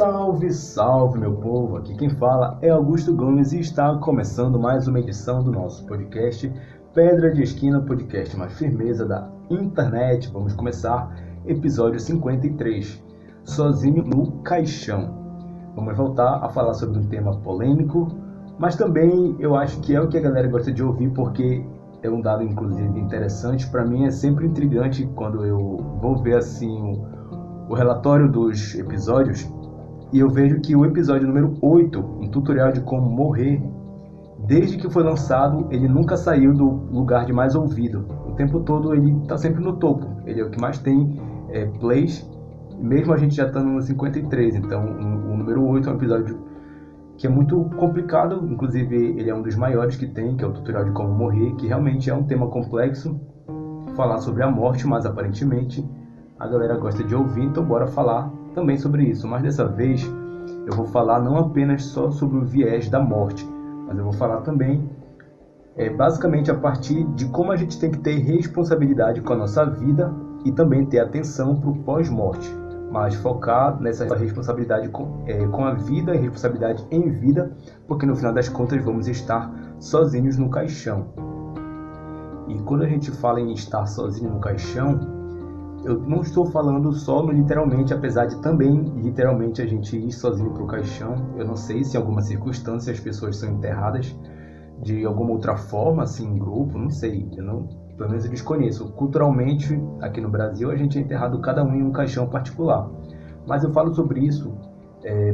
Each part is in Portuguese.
Salve, salve, meu povo! Aqui quem fala é Augusto Gomes e está começando mais uma edição do nosso podcast Pedra de Esquina, podcast mais firmeza da internet. Vamos começar episódio 53, Sozinho no Caixão. Vamos voltar a falar sobre um tema polêmico, mas também eu acho que é o que a galera gosta de ouvir, porque é um dado, inclusive, interessante. Para mim é sempre intrigante quando eu vou ver assim o relatório dos episódios e eu vejo que o episódio número 8, um tutorial de como morrer, desde que foi lançado, ele nunca saiu do lugar de mais ouvido. O tempo todo ele está sempre no topo. Ele é o que mais tem plays, mesmo a gente já estando no 53. Então o número 8 é um episódio que é muito complicado, inclusive ele é um dos maiores que tem, que é o tutorial de como morrer, que realmente é um tema complexo, falar sobre a morte, mas aparentemente a galera gosta de ouvir, então bora falar também sobre isso. Mas dessa vez eu vou falar não apenas só sobre o viés da morte, mas eu vou falar também basicamente a partir de como a gente tem que ter responsabilidade com a nossa vida e também ter atenção para o pós-morte, mas focar nessa responsabilidade com a vida e responsabilidade em vida, porque no final das contas vamos estar sozinhos no caixão. E quando a gente fala em estar sozinho no caixão, eu não estou falando só no literalmente, apesar de também literalmente a gente ir sozinho para o caixão. Eu não sei se em alguma circunstância as pessoas são enterradas de alguma outra forma, assim, em grupo, não sei, pelo menos eu desconheço. Culturalmente, aqui no Brasil, a gente é enterrado cada um em um caixão particular. Mas eu falo sobre isso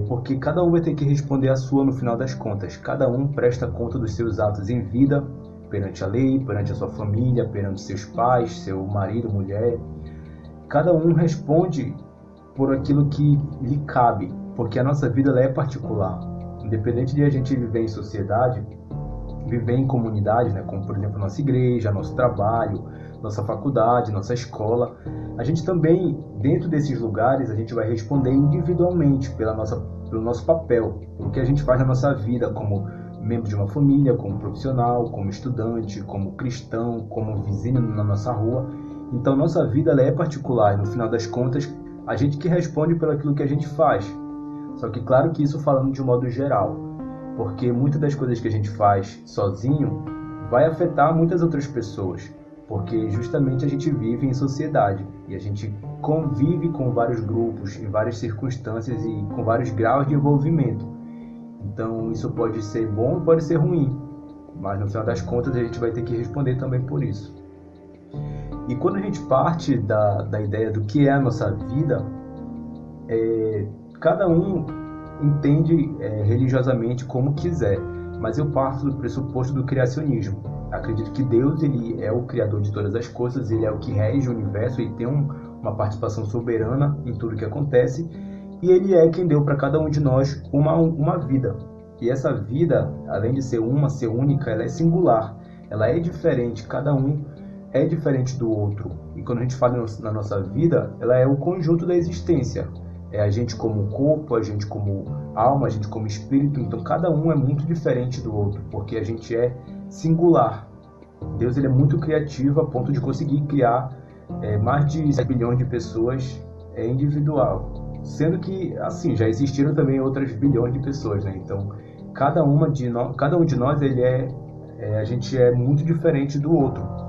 porque cada um vai ter que responder a sua no final das contas. Cada um presta conta dos seus atos em vida, perante a lei, perante a sua família, perante seus pais, seu marido, mulher. Cada um responde por aquilo que lhe cabe, porque a nossa vida ela é particular. Independente de a gente viver em sociedade, viver em comunidade, né, como por exemplo nossa igreja, nosso trabalho, nossa faculdade, nossa escola, a gente também, dentro desses lugares, a gente vai responder individualmente pelo nosso papel, pelo que a gente faz na nossa vida como membro de uma família, como profissional, como estudante, como cristão, como vizinho na nossa rua. Então nossa vida ela é particular e no final das contas a gente que responde pelo aquilo que a gente faz. Só que claro que isso falando de um modo geral, porque muitas das coisas que a gente faz sozinho vai afetar muitas outras pessoas, porque justamente a gente vive em sociedade e a gente convive com vários grupos, em várias circunstâncias e com vários graus de envolvimento. Então isso pode ser bom, pode ser ruim, mas no final das contas a gente vai ter que responder também por isso. E quando a gente parte da ideia do que é a nossa vida, cada um entende religiosamente como quiser, mas eu parto do pressuposto do criacionismo. Acredito que Deus ele é o criador de todas as coisas, ele é o que rege o universo e tem uma participação soberana em tudo que acontece, e ele é quem deu para cada um de nós uma vida. E essa vida, além de ser única, ela é singular, ela é diferente, cada um é diferente do outro. E quando a gente fala na nossa vida, ela é o conjunto da existência. É a gente como corpo, a gente como alma, a gente como espírito. Então cada um é muito diferente do outro, porque a gente é singular. Deus ele é muito criativo a ponto de conseguir criar mais de 7 bilhões de pessoas individual. Sendo que, assim, já existiram também outras bilhões de pessoas, né? Então cada um de nós a gente é muito diferente do outro.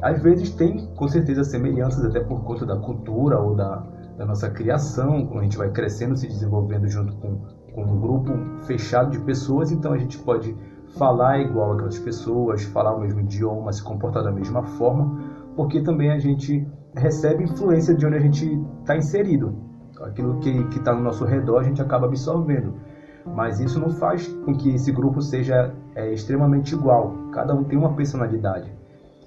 Às vezes tem, com certeza, semelhanças até por conta da cultura ou da nossa criação, quando a gente vai crescendo, se desenvolvendo junto com um grupo fechado de pessoas, então a gente pode falar igual aquelas pessoas, falar o mesmo idioma, se comportar da mesma forma, porque também a gente recebe influência de onde a gente está inserido. Aquilo que está no nosso redor a gente acaba absorvendo. Mas isso não faz com que esse grupo seja extremamente igual. Cada um tem uma personalidade.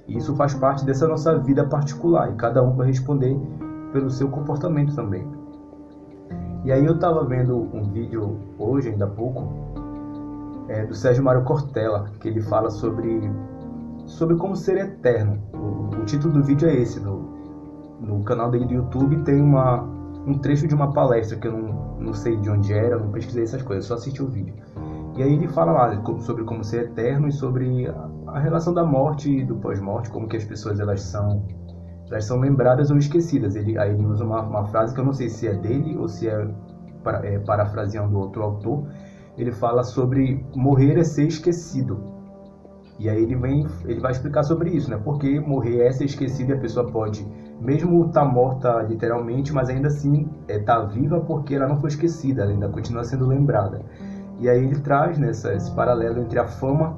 E isso faz parte dessa nossa vida particular, e cada um vai responder pelo seu comportamento também. E aí eu estava vendo um vídeo hoje, ainda há pouco, do Sérgio Mário Cortella, que ele fala sobre como ser eterno. O título do vídeo é esse, no canal dele do YouTube tem um trecho de uma palestra que eu não sei de onde era, eu não pesquisei essas coisas, só assisti o vídeo. E aí ele fala lá sobre como ser eterno e sobre a relação da morte e do pós-morte, como que as pessoas elas são lembradas ou esquecidas. Aí ele usa uma frase que eu não sei se é dele ou se é parafraseando outro autor, ele fala sobre morrer é ser esquecido. E aí ele vai explicar sobre isso, né? Porque morrer é ser esquecido e a pessoa pode, mesmo estar morta literalmente, mas ainda assim tá viva porque ela não foi esquecida, ela ainda continua sendo lembrada. E aí ele traz, né, esse paralelo entre a fama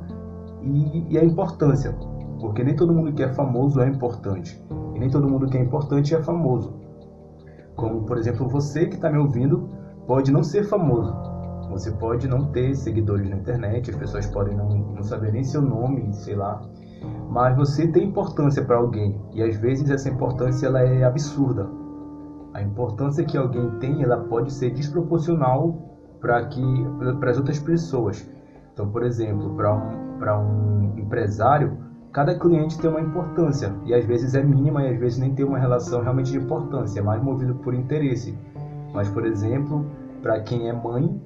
e a importância, porque nem todo mundo que é famoso é importante, e nem todo mundo que é importante é famoso. Como, por exemplo, você que está me ouvindo pode não ser famoso, você pode não ter seguidores na internet, as pessoas podem não saber nem seu nome, sei lá, mas você tem importância para alguém, e às vezes essa importância ela é absurda. A importância que alguém tem, ela pode ser desproporcional para as outras pessoas. Então, por exemplo, para um empresário, cada cliente tem uma importância, e às vezes é mínima e às vezes nem tem uma relação realmente de importância, é mais movido por interesse. Mas, por exemplo, para quem é mãe,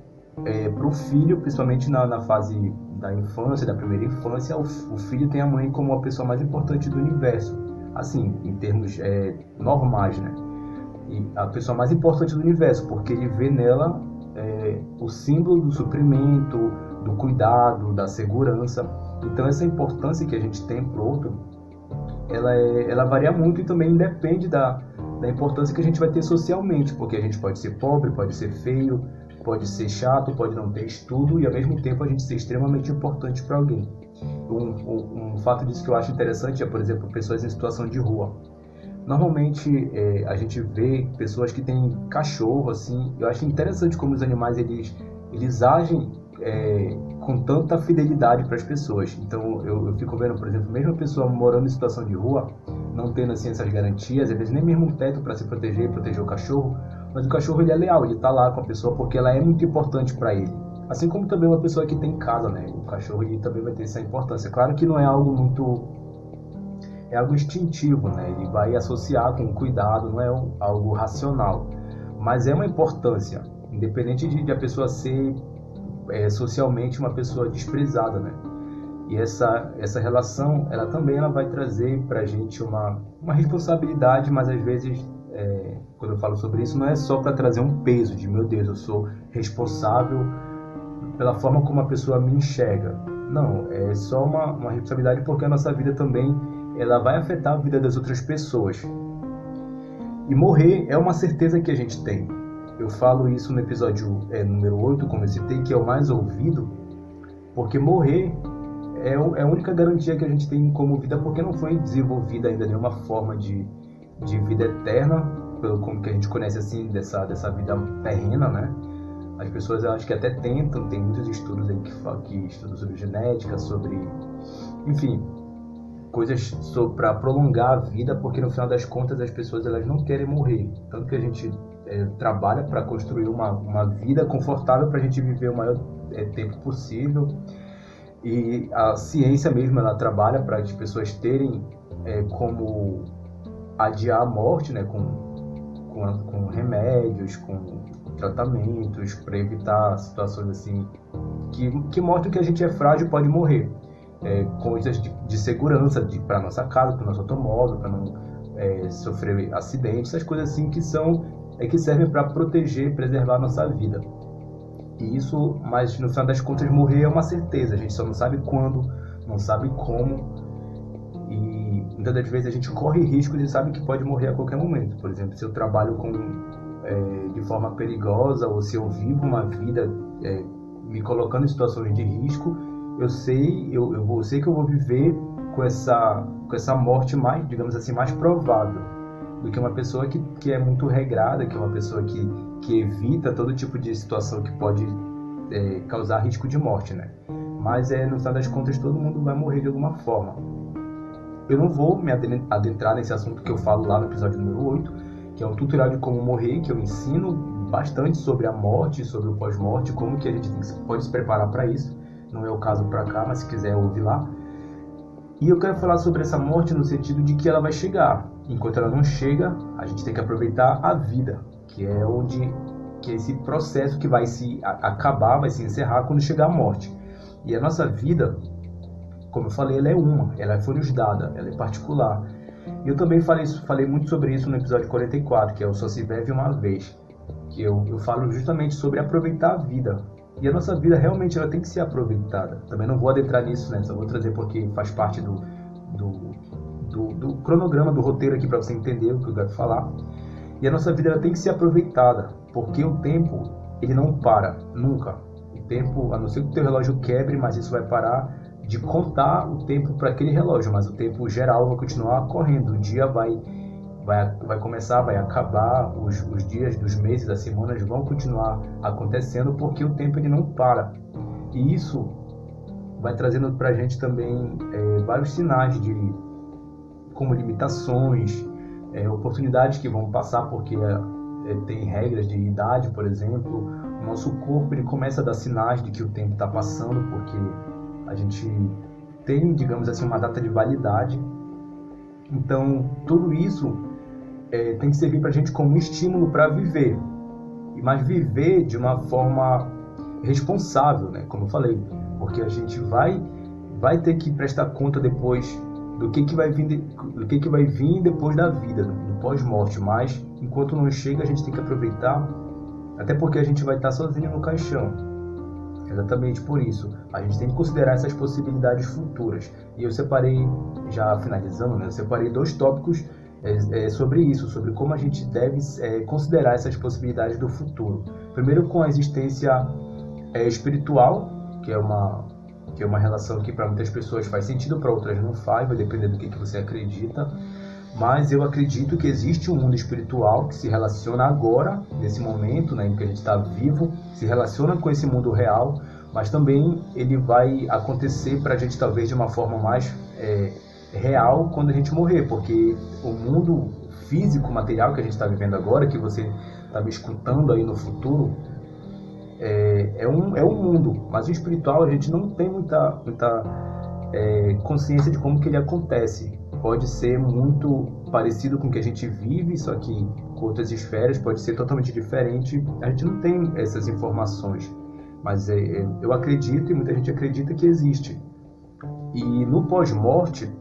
para o filho, principalmente na fase da infância, da primeira infância, o filho tem a mãe como a pessoa mais importante do universo, assim, em termos normais, né? E a pessoa mais importante do universo, porque ele vê nela o símbolo do suprimento, do cuidado, da segurança. Então essa importância que a gente tem para o outro, ela varia muito e também depende da importância que a gente vai ter socialmente, porque a gente pode ser pobre, pode ser feio, pode ser chato, pode não ter estudo e ao mesmo tempo a gente ser extremamente importante para alguém. Um fato disso que eu acho interessante é, por exemplo, pessoas em situação de rua. Normalmente a gente vê pessoas que têm cachorro, assim. Eu acho interessante como os animais eles agem com tanta fidelidade para as pessoas. Então eu fico vendo, por exemplo, mesmo a pessoa morando em situação de rua, não tendo assim essas garantias, às vezes nem mesmo um teto para se proteger e proteger o cachorro, mas o cachorro ele é leal, ele está lá com a pessoa porque ela é muito importante para ele. Assim como também uma pessoa que tem casa, né? O cachorro ele também vai ter essa importância. Claro que não é algo muito... é algo instintivo, né? Ele vai associar com cuidado, não é algo racional. Mas é uma importância, independente de a pessoa ser socialmente uma pessoa desprezada, né? E essa relação, ela também vai trazer para a gente uma responsabilidade, mas às vezes, quando eu falo sobre isso, não é só para trazer um peso de, meu Deus, eu sou responsável pela forma como a pessoa me enxerga. Não, é só uma responsabilidade porque a nossa vida também ela vai afetar a vida das outras pessoas. E morrer é uma certeza que a gente tem. Eu falo isso no episódio número 8, como eu citei, que é o mais ouvido, porque morrer é a única garantia que a gente tem como vida, porque não foi desenvolvida ainda nenhuma forma de vida eterna, como que a gente conhece assim, dessa vida terrena, né? As pessoas, eu acho que até tentam, tem muitos estudos aí que estudam sobre genética, sobre, enfim, coisas para prolongar a vida, porque no final das contas as pessoas elas não querem morrer. Tanto que a gente trabalha para construir uma vida confortável para a gente viver o maior tempo possível. E a ciência mesmo ela trabalha para as pessoas terem como adiar a morte, né, com remédios, com tratamentos, para evitar situações assim que mostram que a gente é frágil e pode morrer. Coisas de segurança para nossa casa, para o nosso automóvel, para não sofrer acidentes, essas coisas assim que servem para proteger, preservar a nossa vida. E isso, mas no final das contas morrer é uma certeza, a gente só não sabe quando, não sabe como, e muitas das vezes a gente corre riscos e sabe que pode morrer a qualquer momento. Por exemplo, se eu trabalho de forma perigosa ou se eu vivo uma vida me colocando em situações de risco, eu sei que eu vou viver com essa morte mais, digamos assim, mais provável do que uma pessoa que é muito regrada, que é uma pessoa que evita todo tipo de situação que pode causar risco de morte, né? Mas no final das contas todo mundo vai morrer de alguma forma. Eu não vou me adentrar nesse assunto que eu falo lá no episódio número 8, que é um tutorial de como morrer, que eu ensino bastante sobre a morte, sobre o pós-morte, como que a gente pode se preparar para isso. Não é o caso para cá, mas se quiser ouvir lá. E eu quero falar sobre essa morte no sentido de que ela vai chegar. Enquanto ela não chega, a gente tem que aproveitar a vida, que é esse processo que vai se acabar, vai se encerrar quando chegar a morte. E a nossa vida, como eu falei, ela foi nos dada, ela é particular. E eu também falei muito sobre isso no episódio 44, que é o Só Se Vive Uma Vez. que eu falo justamente sobre aproveitar a vida. E a nossa vida realmente ela tem que ser aproveitada. Também não vou adentrar nisso, né? Só vou trazer porque faz parte do cronograma, do roteiro aqui para você entender o que eu quero falar. E a nossa vida ela tem que ser aproveitada, porque o tempo ele não para, nunca. O tempo, a não ser que o teu relógio quebre, mas isso vai parar de contar o tempo para aquele relógio, mas o tempo geral vai continuar correndo. O dia vai começar, vai acabar, os dias dos meses, das semanas vão continuar acontecendo, porque o tempo ele não para. E isso vai trazendo para a gente também vários sinais como limitações, oportunidades que vão passar, porque tem regras de idade, por exemplo. O nosso corpo ele começa a dar sinais de que o tempo está passando, porque a gente tem, digamos assim, uma data de validade. Então, tudo isso tem que servir para a gente como estímulo para viver, mas viver de uma forma responsável, né? Como eu falei, porque a gente vai ter que prestar conta depois do que vai vir depois da vida, no pós-morte. Mas enquanto não chega, a gente tem que aproveitar, até porque a gente vai estar sozinho no caixão. Exatamente por isso, a gente tem que considerar essas possibilidades futuras. E eu separei, já finalizando, né? Eu separei 2 tópicos sobre isso, sobre como a gente deve considerar essas possibilidades do futuro. Primeiro, com a existência espiritual, que é uma relação que para muitas pessoas faz sentido, para outras não faz, vai depender do que você acredita. Mas eu acredito que existe um mundo espiritual que se relaciona agora, nesse momento, né, em que a gente está vivo, se relaciona com esse mundo real, mas também ele vai acontecer para a gente talvez de uma forma mais real quando a gente morrer, porque o mundo físico, material que a gente está vivendo agora, que você está me escutando aí no futuro, é um mundo, mas o espiritual a gente não tem muita consciência de como que ele acontece. Pode ser muito parecido com o que a gente vive, só que com outras esferas pode ser totalmente diferente. A gente não tem essas informações, mas eu acredito, e muita gente acredita, que existe. E no pós-morte,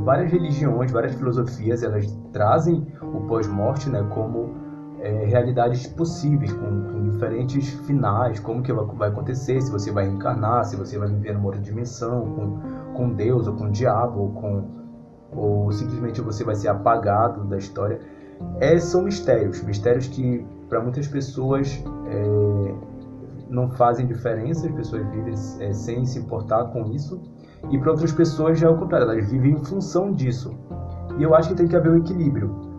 várias religiões, várias filosofias, elas trazem o pós-morte, né, como realidades possíveis, com diferentes finais, como que vai acontecer, se você vai reencarnar, se você vai viver numa outra dimensão, com Deus, ou com o diabo, ou simplesmente você vai ser apagado da história. São mistérios que para muitas pessoas não fazem diferença, as pessoas vivem sem se importar com isso, e para outras pessoas já é o contrário, elas vivem em função disso. E eu acho que tem que haver um equilíbrio,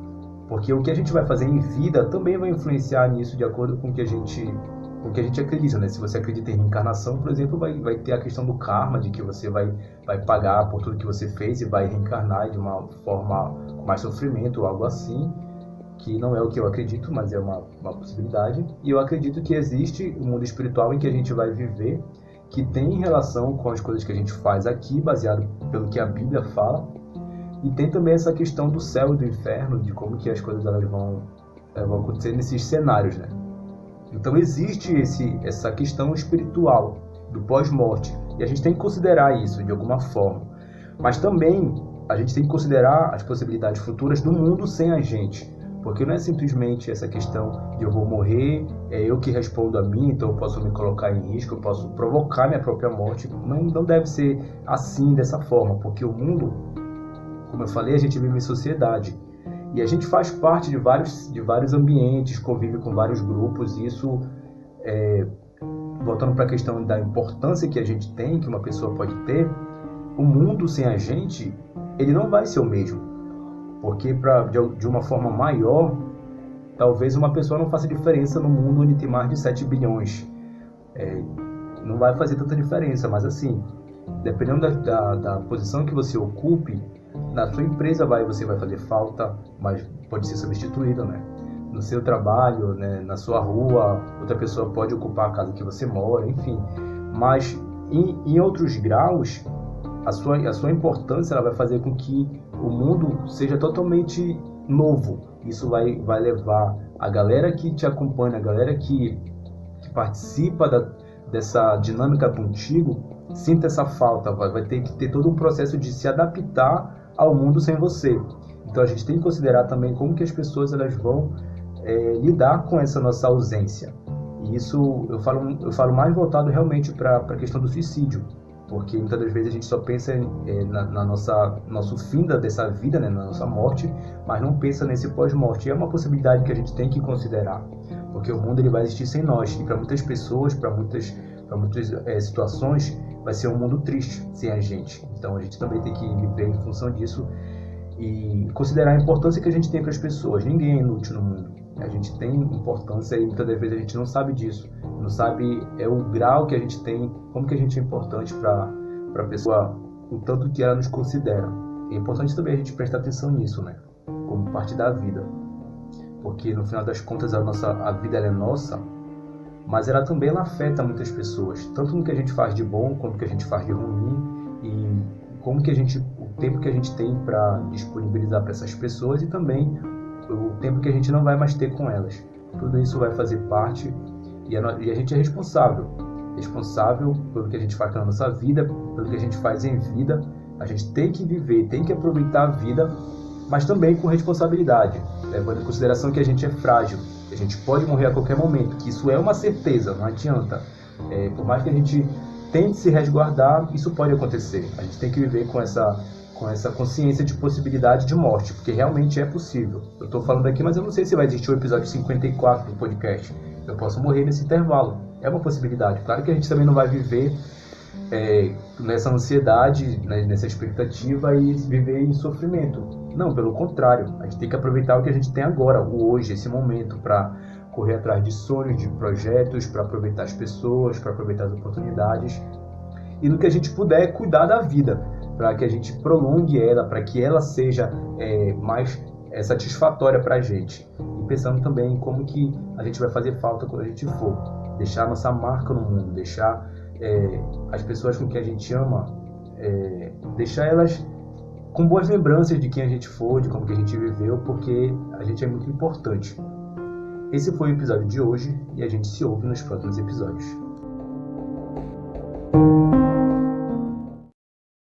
porque o que a gente vai fazer em vida também vai influenciar nisso de acordo com o que a gente acredita, né? Se você acredita em reencarnação, por exemplo, vai ter a questão do karma, de que você vai pagar por tudo que você fez e vai reencarnar de uma forma com mais sofrimento ou algo assim, que não é o que eu acredito, mas é uma possibilidade. E eu acredito que existe um mundo espiritual em que a gente vai viver, que tem relação com as coisas que a gente faz aqui, baseado pelo que a Bíblia fala. E tem também essa questão do céu e do inferno, de como que as coisas elas vão acontecer nesses cenários, né? Então existe essa questão espiritual do pós-morte, e a gente tem que considerar isso de alguma forma. Mas também a gente tem que considerar as possibilidades futuras do mundo sem a gente, porque não é simplesmente essa questão de eu vou morrer, é eu que respondo a mim, então eu posso me colocar em risco, eu posso provocar minha própria morte. Não deve ser assim, dessa forma, porque o mundo, como eu falei, a gente vive em sociedade. E a gente faz parte de vários ambientes, convive com vários grupos, e isso, voltando para a questão da importância que a gente tem, que uma pessoa pode ter, o mundo sem a gente, ele não vai ser o mesmo. Porque de uma forma maior, talvez uma pessoa não faça diferença no mundo onde tem mais de 7 bilhões. Não vai fazer tanta diferença, mas assim, dependendo da posição que você ocupe, na sua empresa você vai fazer falta, mas pode ser substituído, né? No seu trabalho, né? Na sua rua, outra pessoa pode ocupar a casa que você mora, enfim. Mas em outros graus, a sua importância ela vai fazer com que o mundo seja totalmente novo. Isso vai levar a galera que te acompanha, a galera que participa dessa dinâmica contigo, sinta essa falta, vai ter que ter todo um processo de se adaptar ao mundo sem você. Então a gente tem que considerar também como que as pessoas elas vão lidar com essa nossa ausência. E isso eu falo mais voltado realmente para a questão do suicídio, porque muitas das vezes a gente só pensa nosso fim dessa vida, né, na nossa morte, mas não pensa nesse pós-morte. E é uma possibilidade que a gente tem que considerar, porque o mundo ele vai existir sem nós, e para muitas pessoas, para muitas situações, vai ser um mundo triste sem a gente. Então a gente também tem que viver em função disso e considerar a importância que a gente tem para as pessoas. Ninguém é inútil no mundo. A gente tem importância e muitas das vezes a gente não sabe disso. Não sabe o grau que a gente tem, como que a gente é importante para a pessoa, o tanto que ela nos considera. É importante também a gente prestar atenção nisso, né? Como parte da vida. Porque no final das contas a vida ela é nossa, mas ela também afeta muitas pessoas. Tanto no que a gente faz de bom, quanto no que a gente faz de ruim. E como que o tempo que a gente tem para disponibilizar para essas pessoas e também o tempo que a gente não vai mais ter com elas. Tudo isso vai fazer parte e a gente é responsável pelo que a gente faz na nossa vida, pelo que a gente faz em vida. A gente tem que viver, tem que aproveitar a vida, mas também com responsabilidade, levando em consideração que a gente é frágil, que a gente pode morrer a qualquer momento, que isso é uma certeza, não adianta. Por mais que a gente tente se resguardar, isso pode acontecer. A gente tem que viver com essa consciência de possibilidade de morte, porque realmente é possível. Eu estou falando aqui, mas eu não sei se vai existir o episódio 54 do podcast. Eu posso morrer nesse intervalo. É uma possibilidade. Claro que a gente também não vai viver nessa ansiedade, né, nessa expectativa e viver em sofrimento. Não, pelo contrário. A gente tem que aproveitar o que a gente tem agora, o hoje, esse momento, para correr atrás de sonhos, de projetos, para aproveitar as pessoas, para aproveitar as oportunidades. E no que a gente puder, cuidar da vida, para que a gente prolongue ela, para que ela seja mais satisfatória para a gente. E pensando também em como que a gente vai fazer falta quando a gente for. Deixar nossa marca no mundo, deixar as pessoas com quem a gente ama, deixar elas com boas lembranças de quem a gente for, de como que a gente viveu, porque a gente é muito importante. Esse foi o episódio de hoje e a gente se ouve nos próximos episódios.